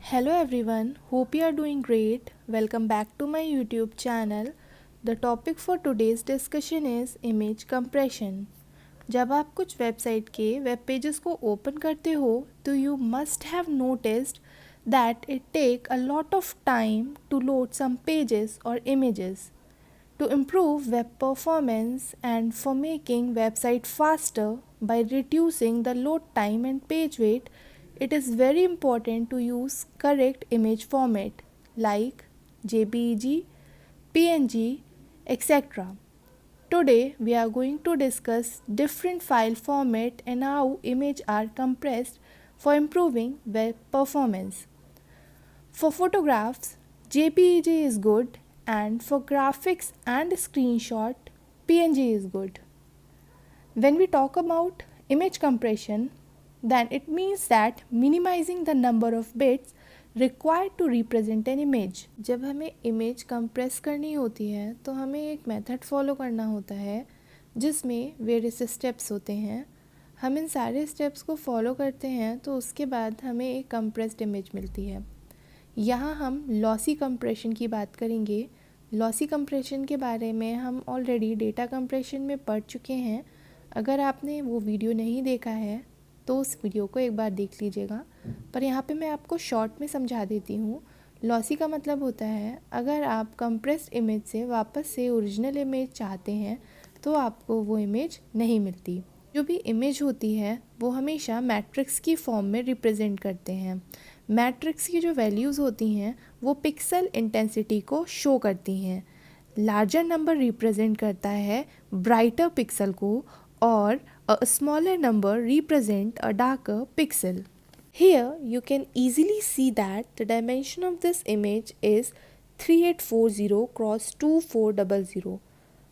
Hello everyone, hope you are doing great. Welcome back to my YouTube channel. The topic for today's discussion is image compression. जब आप कुछ website के web pages को open करते हो तो you must have noticed that it take a lot of time to load some pages or images. To improve web performance and for making website faster by reducing the load time and page weight, it is very important to use correct image format like JPEG, PNG, etc. Today we are going to discuss different file format and how images are compressed for improving web performance. For photographs, JPEG is good, and for graphics and screenshot, PNG is good. When we talk about image compression, then it means that minimizing the number of bits required to represent an image. जब हमें image compress करनी होती है तो हमें एक method follow करना होता है जिसमें various steps होते हैं. हम इन सारे steps को follow करते हैं तो उसके बाद हमें एक compressed image मिलती है. यहाँ हम लॉसी कंप्रेशन की बात करेंगे. लॉसी कंप्रेशन के बारे में हम ऑलरेडी डेटा कंप्रेशन में पढ़ चुके हैं. अगर आपने वो वीडियो नहीं देखा है तो उस वीडियो को एक बार देख लीजिएगा, पर यहाँ पे मैं आपको शॉर्ट में समझा देती हूँ. लॉसी का मतलब होता है अगर आप कंप्रेस्ड इमेज से वापस से ओरिजिनल इमेज चाहते हैं तो आपको वो इमेज नहीं मिलती. जो भी इमेज होती है वो हमेशा मैट्रिक्स की फॉर्म में रिप्रेजेंट करते हैं. मैट्रिक्स की जो वैल्यूज़ होती हैं वो पिक्सल इंटेंसिटी को शो करती हैं. लार्जर नंबर रिप्रेजेंट करता है ब्राइटर पिक्सल को और a smaller number represent a darker pixel. Here you can easily see that the dimension of this image is 3840 cross 2400,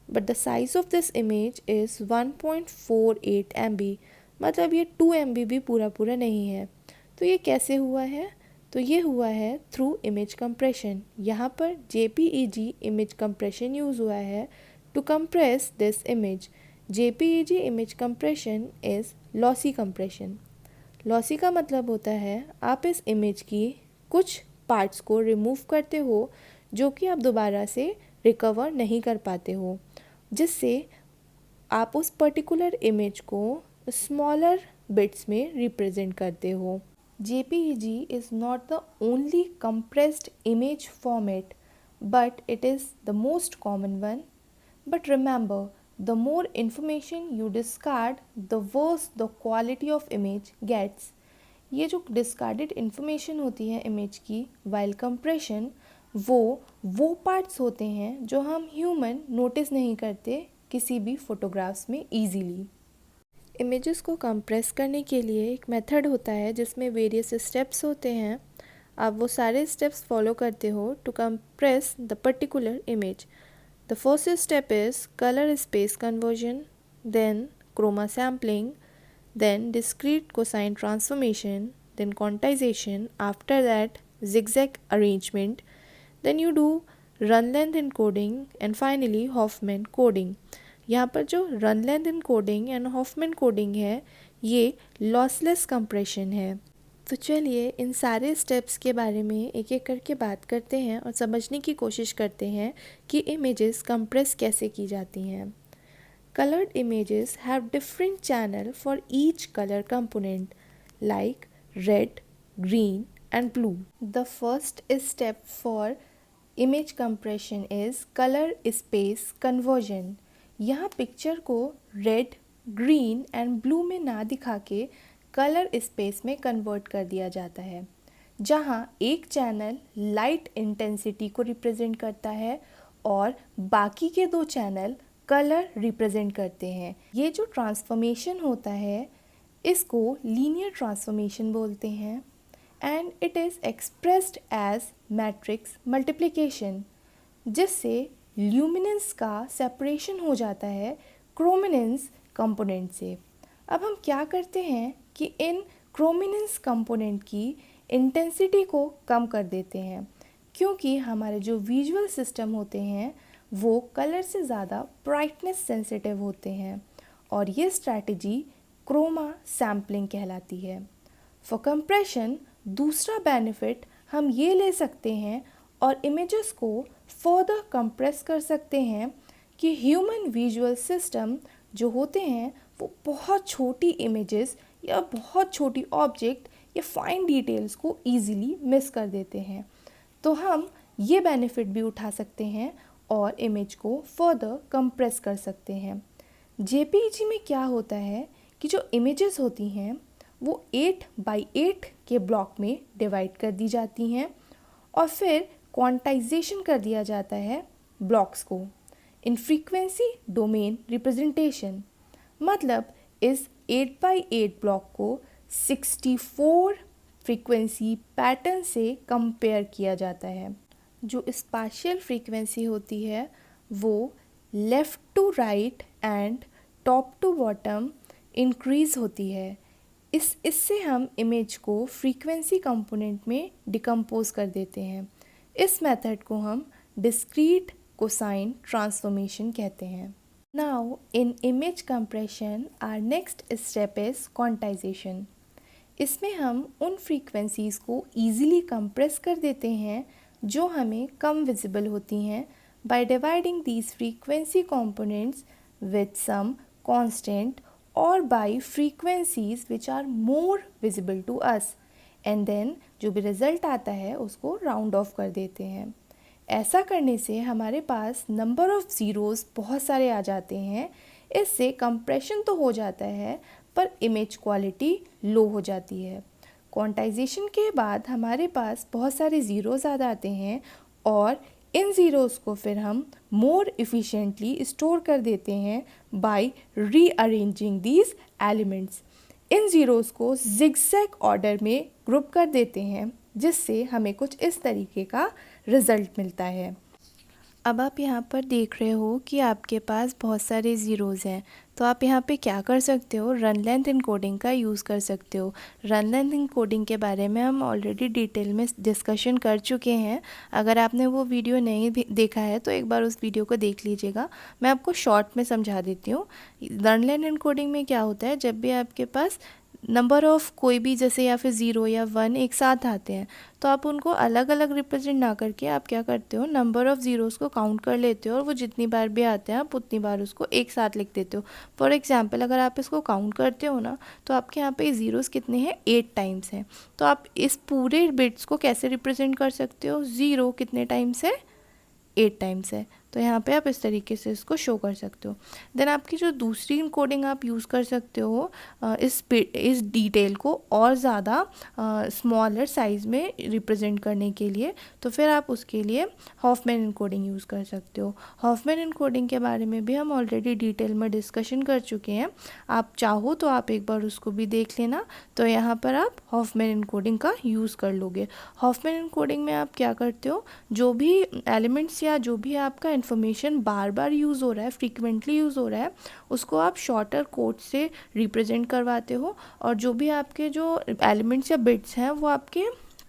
but the size of this image is 1.48 MB. मतलब ये 2 MB भी पूरा नहीं है. तो ये कैसे हुआ है? तो ये हुआ है थ्रू इमेज कंप्रेशन. यहाँ पर JPEG इमेज कंप्रेशन यूज़ हुआ है to compress this image. JPEG image compression is lossy compression. Lossy का मतलब होता है आप इस इमेज की कुछ पार्ट्स को रिमूव करते हो जो कि आप दोबारा से रिकवर नहीं कर पाते हो, जिससे आप उस पर्टिकुलर इमेज को स्मॉलर बिट्स में रिप्रेजेंट करते हो. JPEG is not the only compressed image format, but it is the most common one. But remember, the more information you discard, the worse the quality of image gets. ये जो discarded information होती है image की while compression, वो parts होते हैं जो हम human notice नहीं करते किसी भी photographs में easily. इमेजेस को कंप्रेस करने के लिए एक मेथड होता है जिसमें वेरियस स्टेप्स होते हैं. आप वो सारे स्टेप्स फॉलो करते हो to compress the particular image. The first step is colour space conversion, then chroma sampling, then discrete cosine transformation, then quantization, after that zigzag arrangement, then you do run length encoding and finally Hoffman coding. यहाँ पर जो run length encoding and Huffman coding है ये lossless compression है. तो चलिए इन सारे steps के बारे में एक एक करके बात करते हैं और समझने की कोशिश करते हैं कि इमेजेस कंप्रेस कैसे की जाती हैं. Coloured images have different channel for each colour component like red, green and blue. The first step for image compression is colour space conversion. यहाँ पिक्चर को रेड, ग्रीन एंड ब्लू में ना दिखा के कलर स्पेस में convert कर दिया जाता है, जहाँ एक चैनल लाइट इंटेंसिटी को रिप्रेजेंट करता है और बाकी के दो चैनल कलर रिप्रेजेंट करते हैं. ये जो ट्रांसफॉर्मेशन होता है इसको लीनियर ट्रांसफॉर्मेशन बोलते हैं and it is expressed as matrix multiplication, जिससे ल्यूमिनेंस का सेपरेशन हो जाता है क्रोमिनेंस कंपोनेंट से. अब हम क्या करते हैं कि इन क्रोमिनेंस कंपोनेंट की इंटेंसिटी को कम कर देते हैं, क्योंकि हमारे जो विजुअल सिस्टम होते हैं वो कलर से ज़्यादा ब्राइटनेस सेंसिटिव होते हैं और ये स्ट्रैटेजी क्रोमा सैम्पलिंग कहलाती है. फॉर कंप्रेशन दूसरा बेनिफिट हम ये ले सकते हैं और इमेजेस को फर्दर कंप्रेस कर सकते हैं कि ह्यूमन विजुअल सिस्टम जो होते हैं वो बहुत छोटी इमेजेस या बहुत छोटी ऑब्जेक्ट या फाइन डिटेल्स को ईज़िली मिस कर देते हैं। तो हम ये बेनिफिट भी उठा सकते हैं और इमेज को फर्दर कंप्रेस कर सकते हैं। जेपीईजी में क्या होता है कि जो इमेजेस होती हैं वो 8x8 के ब्लॉक में डिवाइड कर दी जाती हैं और फिर क्वांटाइजेशन कर दिया जाता है ब्लॉक्स को इन फ्रीक्वेंसी डोमेन रिप्रेजेंटेशन। मतलब इस 8x8 ब्लॉक को 64 फ्रीक्वेंसी पैटर्न से कंपेयर किया जाता है। जो स्पाशियल फ्रीक्वेंसी होती है वो left to right and top to bottom increase होती है। इससे हम इमेज को फ्रीक्वेंसी कंपोनेंट में डिकम्पोज कर देते हैं। इस मेथड को हम डिस्क्रीट कोसाइन ट्रांसफॉर्मेशन कहते हैं। Now in image compression our next step is quantization. इसमें हम उन फ्रीक्वेंसीज़ को ईज़िली कंप्रेस कर देते हैं जो हमें कम विजिबल होती हैं by dividing these frequency components with some constant or by frequencies which are more visible to us and then जो भी रिज़ल्ट आता है उसको राउंड ऑफ कर देते हैं। ऐसा करने से हमारे पास नंबर ऑफ़ ज़ीरोज़ बहुत सारे आ जाते हैं। इससे कंप्रेशन तो हो जाता है पर इमेज क्वालिटी लो हो जाती है। क्वांटाइजेशन के बाद हमारे पास बहुत सारे ज़ीरोज़ आ जाते हैं और इन ज़ीरोज़ को फिर हम मोर इफ़िशेंटली स्टोर कर देते हैं बाय रीअरेंजिंग दीज एलिमेंट्स। इन ज़ीरोज़ को ज़िगज़ैग ऑर्डर में ग्रुप कर देते हैं जिससे हमें कुछ इस तरीके का रिज़ल्ट मिलता है। अब आप यहाँ पर देख रहे हो कि आपके पास बहुत सारे ज़ीरोज़ हैं, तो आप यहाँ पे क्या कर सकते हो, रन लेंथ इनकोडिंग का यूज़ कर सकते हो। रन लेंथ इनकोडिंग के बारे में हम ऑलरेडी डिटेल में डिस्कशन कर चुके हैं। अगर आपने वो वीडियो नहीं देखा है तो एक बार उस वीडियो को देख लीजिएगा। मैं आपको शॉर्ट में समझा देती हूँ। रन लेंथ इनकोडिंग में क्या होता है, जब भी आपके पास नंबर ऑफ़ कोई भी जैसे या फिर 0 या 1 एक साथ आते हैं तो आप उनको अलग अलग रिप्रेजेंट ना करके आप क्या करते हो, नंबर ऑफ़ ज़ीरोज़ को काउंट कर लेते हो और वो जितनी बार भी आते हैं आप उतनी बार उसको एक साथ लिख देते हो। फॉर एग्जांपल अगर आप इसको काउंट करते हो ना तो आपके यहाँ पे ज़ीरोज़ कितने हैं, 8 टाइम्स हैं। तो आप इस पूरे बिट्स को कैसे रिप्रेजेंट कर सकते हो, 0 कितने टाइम्स है, 8 टाइम्स है। तो यहाँ पे आप इस तरीके से इसको शो कर सकते हो। देन आपकी जो दूसरी इनकोडिंग आप यूज़ कर सकते हो इस डिटेल को और ज़्यादा स्मॉलर साइज़ में रिप्रेजेंट करने के लिए, तो फिर आप उसके लिए हॉफमैन इनकोडिंग यूज़ कर सकते हो। हॉफमैन इनकोडिंग के बारे में भी हम ऑलरेडी डिटेल में डिस्कशन कर चुके हैं। आप चाहो तो आप एक बार उसको भी देख लेना। तो यहाँ पर आप हॉफमैन इनकोडिंग का यूज़ कर लोगे। हॉफमैन इनकोडिंग में आप क्या करते हो, जो भी एलिमेंट्स या जो भी आपका इन्फॉर्मेशन बार बार यूज़ हो रहा है, फ्रीक्वेंटली यूज़ हो रहा है, उसको आप शॉर्टर कोड से रिप्रेजेंट करवाते हो और जो भी आपके जो एलिमेंट्स या बिट्स हैं वो आपके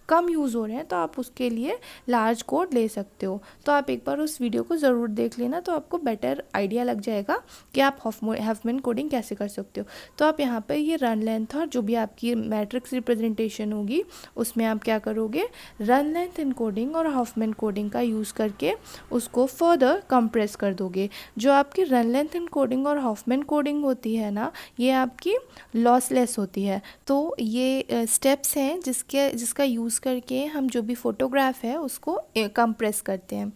कम यूज़ हो रहे हैं तो आप उसके लिए लार्ज कोड ले सकते हो। तो आप एक बार उस वीडियो को ज़रूर देख लेना तो आपको बेटर आइडिया लग जाएगा कि आप हॉफमैन कोडिंग कैसे कर सकते हो। तो आप यहाँ पर ये रन लेंथ और जो भी आपकी मैट्रिक्स रिप्रेजेंटेशन होगी उसमें आप क्या करोगे, रन लेंथ इनकोडिंग और हॉफमैन कोडिंग का यूज़ करके उसको फर्दर कंप्रेस कर दोगे। जो आपकी रन लेंथ इनकोडिंग और हॉफमैन कोडिंग होती है ना, ये आपकी लॉसलेस होती है। तो ये स्टेप्स हैं जिसका यूज़ करके हम जो भी फ़ोटोग्राफ है उसको कंप्रेस करते हैं।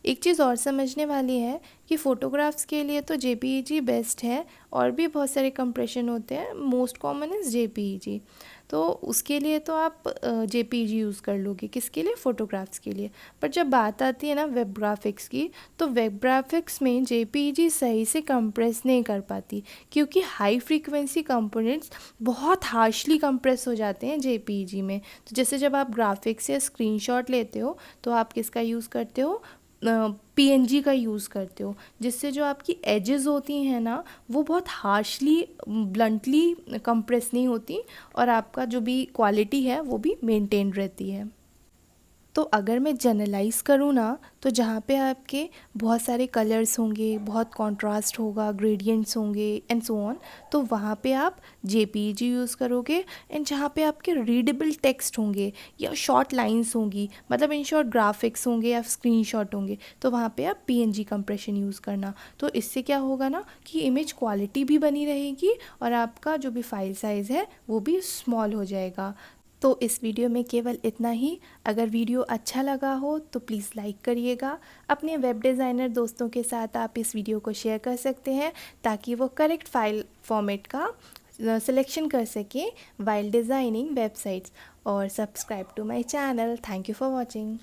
एक चीज़ और समझने वाली है कि फ़ोटोग्राफ्स के लिए तो जेपीईजी बेस्ट है और भी बहुत सारे कंप्रेशन होते हैं, मोस्ट कॉमन इज़ जेपीईजी। तो उसके लिए तो आप जेपीईजी यूज़ कर लोगे, किसके लिए, फ़ोटोग्राफ्स के लिए। पर जब बात आती है ना वेब ग्राफिक्स की, तो वेब ग्राफिक्स में जेपीईजी सही से कंप्रेस नहीं कर पाती क्योंकि हाई फ्रीक्वेंसी कंपोनेंट्स बहुत हार्शली कंप्रेस हो जाते हैं जेपीईजी में। तो जैसे जब आप ग्राफिक्स से स्क्रीनशॉट लेते हो तो आप किसका यूज़ करते हो, पीएनजी का यूज़ करते हो, जिससे जो आपकी एजेस होती हैं ना वो बहुत हार्शली ब्लंटली कंप्रेस नहीं होती और आपका जो भी क्वालिटी है वो भी मेंटेन रहती है। तो अगर मैं जनरलाइज़ करूँ ना, तो जहाँ पे आपके बहुत सारे कलर्स होंगे, बहुत कॉन्ट्रास्ट होगा, ग्रेडियंट्स होंगे एंड सो ऑन, तो वहाँ पे आप जेपीईजी यूज़ करोगे। एंड जहाँ पे आपके रीडेबल टेक्स्ट होंगे या शॉर्ट लाइंस होंगी, मतलब इन शॉर्ट ग्राफिक्स होंगे या स्क्रीनशॉट होंगे, तो वहाँ पे आप पीएनजी कंप्रेशन यूज़ करना। तो इससे क्या होगा ना कि इमेज क्वालिटी भी बनी रहेगी और आपका जो भी फाइल साइज़ है वो भी स्मॉल हो जाएगा। तो इस वीडियो में केवल इतना ही। अगर वीडियो अच्छा लगा हो तो प्लीज़ लाइक करिएगा। अपने वेब डिज़ाइनर दोस्तों के साथ आप इस वीडियो को शेयर कर सकते हैं ताकि वो करेक्ट फाइल फॉर्मेट का सिलेक्शन कर सकें वाइल डिज़ाइनिंग वेबसाइट्स। और subscribe to my channel. Thank you for watching.